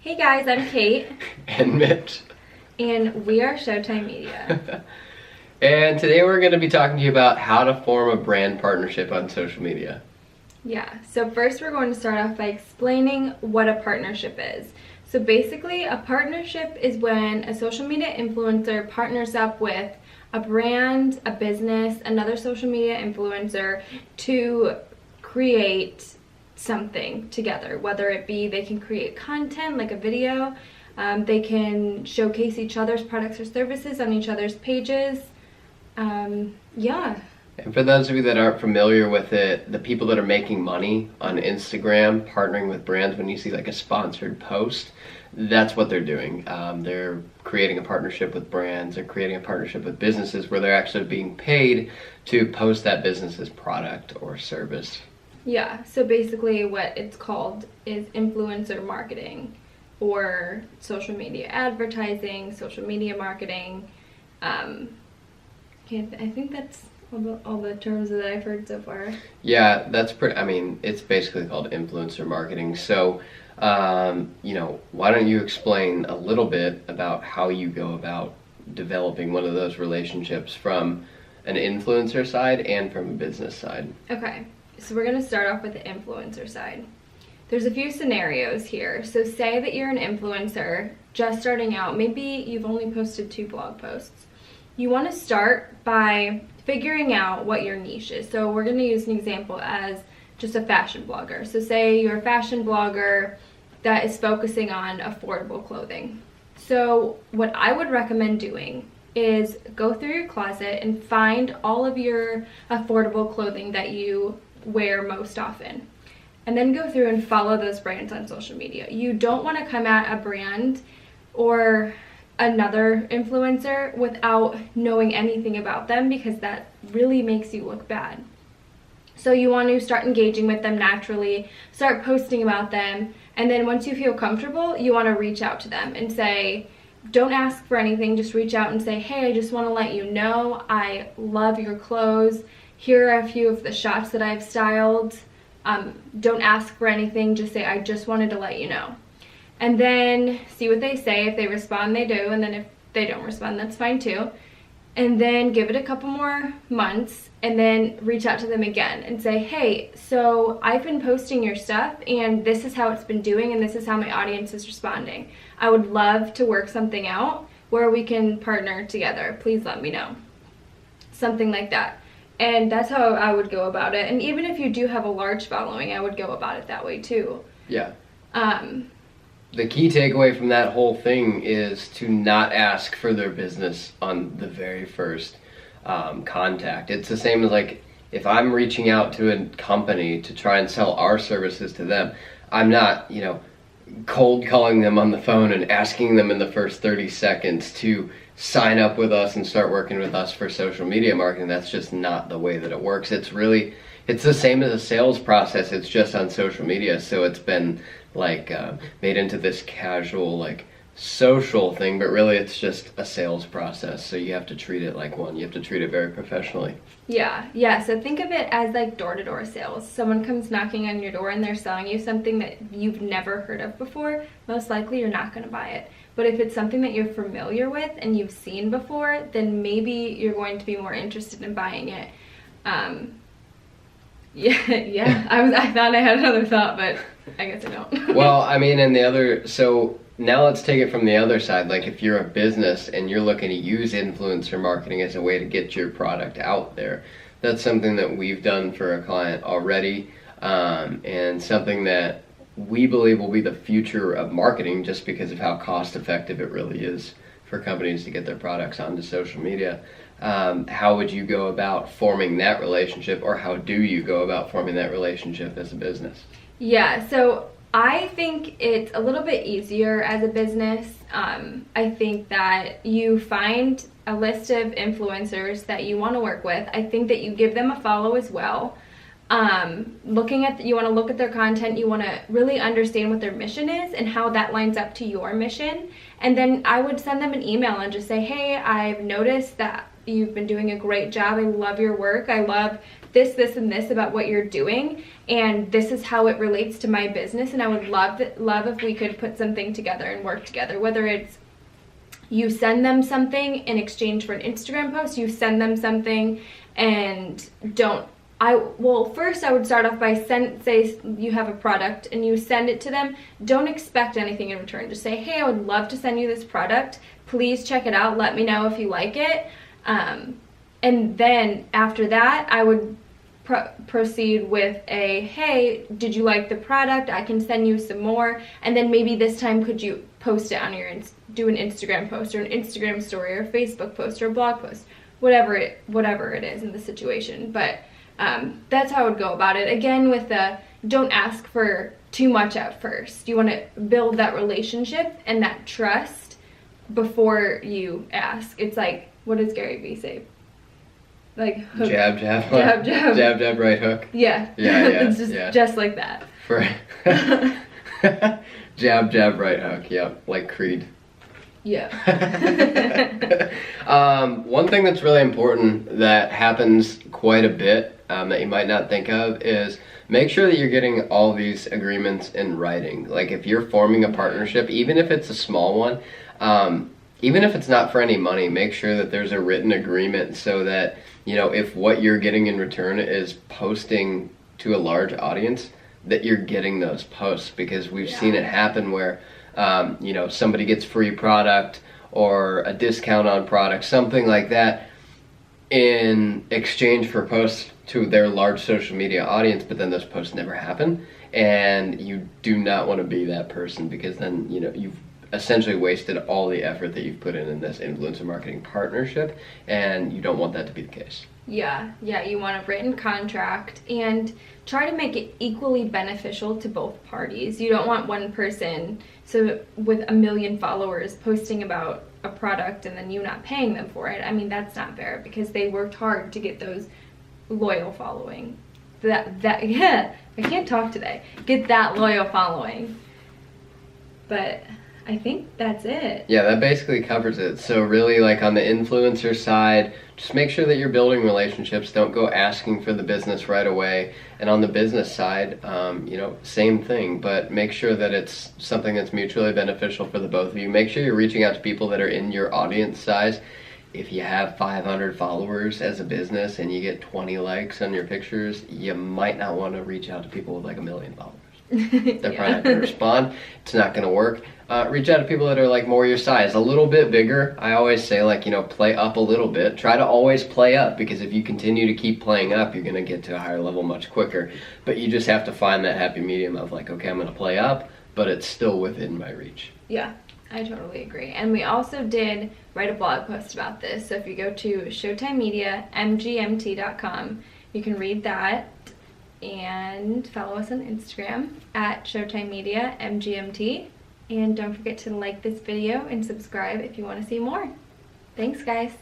Hey guys, I'm Kate. And Mitch. And we are Showtime Media. And today we're going to be talking to you about how to form a brand partnership on social media. Yeah, so first we're going to start off by explaining what a partnership is. So basically, a partnership is when a social media influencer partners up with a brand, a business, another social media influencer to create something together, whether it be they can create content like a video, they can showcase each other's products or services on each other's pages. Yeah. And for those of you that aren't familiar with it, the people that are making money on Instagram partnering with brands, when you see like a sponsored post, that's what they're doing. They're creating a partnership with brands, they're creating a partnership with businesses where they're actually being paid to post that business's product or service. Yeah, so basically what it's called is influencer marketing or social media advertising, social media marketing. I think that's all the terms that I've heard so far. Yeah, that's pretty, it's basically called influencer marketing. So, why don't you explain a little bit about how you go about developing one of those relationships from an influencer side and from a business side? Okay, so we're going to start off with the influencer side. There's a few scenarios here. So say that you're an influencer just starting out. Maybe you've only posted 2 blog posts. You want to start by figuring out what your niche is. So we're going to use an example as just a fashion blogger. So say you're a fashion blogger that is focusing on affordable clothing. So what I would recommend doing is go through your closet and find all of your affordable clothing that you wear most often. And then go through and follow those brands on social media. You don't want to come at a brand or another influencer without knowing anything about them, because that really makes you look bad. So you want to start engaging with them naturally, start posting about them, and then once you feel comfortable, you want to reach out to them and say, don't ask for anything, just reach out and say, hey, I just want to let you know I love your clothes. Here are a few of the shots that I've styled. Don't ask for anything, just say, I just wanted to let you know. And then see what they say. If they respond, they do, and then if they don't respond, that's fine too. And then give it a couple more months and then reach out to them again and say, hey, so I've been posting your stuff and this is how it's been doing and this is how my audience is responding. I would love to work something out where we can partner together. Please let me know. Something like that. And that's how I would go about it. And even if you do have a large following, I would go about it that way too. Yeah. The key takeaway from that whole thing is to not ask for their business on the very first contact. It's the same as like if I'm reaching out to a company to try and sell our services to them, I'm not, cold calling them on the phone and asking them in the first 30 seconds to sign up with us and start working with us for social media marketing. That's just not the way that it works. It's the same as a sales process. It's just on social media. So it's been made into this casual social thing, but really it's just a sales process. So you have to treat it like one. You have to treat it very professionally. Yeah. So think of it as like door-to-door sales. Someone comes knocking on your door and they're selling you something that you've never heard of before. Most likely you're not going to buy it. But if it's something that you're familiar with and you've seen before, then maybe you're going to be more interested in buying it. Yeah. I thought I had another thought, but I guess I don't. Well, so now let's take it from the other side. Like if you're a business and you're looking to use influencer marketing as a way to get your product out there, that's something that we've done for a client already, and something that we believe will be the future of marketing just because of how cost effective it really is for companies to get their products onto social media. How would you go about forming that relationship, or how do you go about forming that relationship as a business? Yeah, so I think it's a little bit easier as a business. I think that you find a list of influencers that you want to work with. I think that you give them a follow as well. You want to look at their content, you want to really understand what their mission is and how that lines up to your mission. And then I would send them an email and just say, hey, I've noticed that you've been doing a great job. I love your work. I love this, and this about what you're doing, and this is how it relates to my business, and I would love if we could put something together and work together, whether it's you send them something in exchange for an Instagram post, you send them something and first I would start off by say you have a product and you send it to them. Don't expect anything in return. Just say, hey, I would love to send you this product. Please check it out. Let me know if you like it. And then after that, I would proceed with a, hey, did you like the product? I can send you some more. And then maybe this time could you post it on do an Instagram post or an Instagram story or a Facebook post or a blog post, whatever it is in the situation. But that's how I would go about it. Again, with don't ask for too much at first. You want to build that relationship and that trust before you ask. It's like, what does Gary Vee say? Like hook. Jab, jab, right hook. Yeah. It's just like that. Jab, right hook. Yep, like Creed. Yeah. One thing that's really important that happens quite a bit that you might not think of is make sure that you're getting all these agreements in writing. Like if you're forming a partnership, even if it's a small one, even if it's not for any money, make sure that there's a written agreement so that, if what you're getting in return is posting to a large audience, that you're getting those posts, because we've seen it happen where somebody gets free product or a discount on product, something like that, in exchange for posts to their large social media audience, but then those posts never happen. And you do not want to be that person, because then, you've essentially wasted all the effort that you've put in this influencer marketing partnership, and you don't want that to be the case. Yeah, you want a written contract and try to make it equally beneficial to both parties. You don't want one person with 1 million followers posting about a product and then you not paying them for it. I mean, that's not fair, because they worked hard to get those loyal following. I can't talk today. Get that loyal following. But I think that's it. Yeah, that basically covers it. So really, like on the influencer side, just make sure that you're building relationships. Don't go asking for the business right away. And on the business side, same thing, but make sure that it's something that's mutually beneficial for the both of you. Make sure you're reaching out to people that are in your audience size. If you have 500 followers as a business and you get 20 likes on your pictures, you might not want to reach out to people with like 1 million followers. They're probably not going to respond. It's not going to work. Reach out to people that are like more your size, a little bit bigger. I always say, play up a little bit. Try to always play up, because if you continue to keep playing up, you're going to get to a higher level much quicker. But you just have to find that happy medium of like, okay, I'm going to play up, but it's still within my reach. Yeah, I totally agree. And we also did write a blog post about this. So if you go to Showtime Media, mgmt.com, you can read that. And follow us on Instagram at Showtime Media MGMT. And don't forget to like this video and subscribe if you want to see more. Thanks, guys.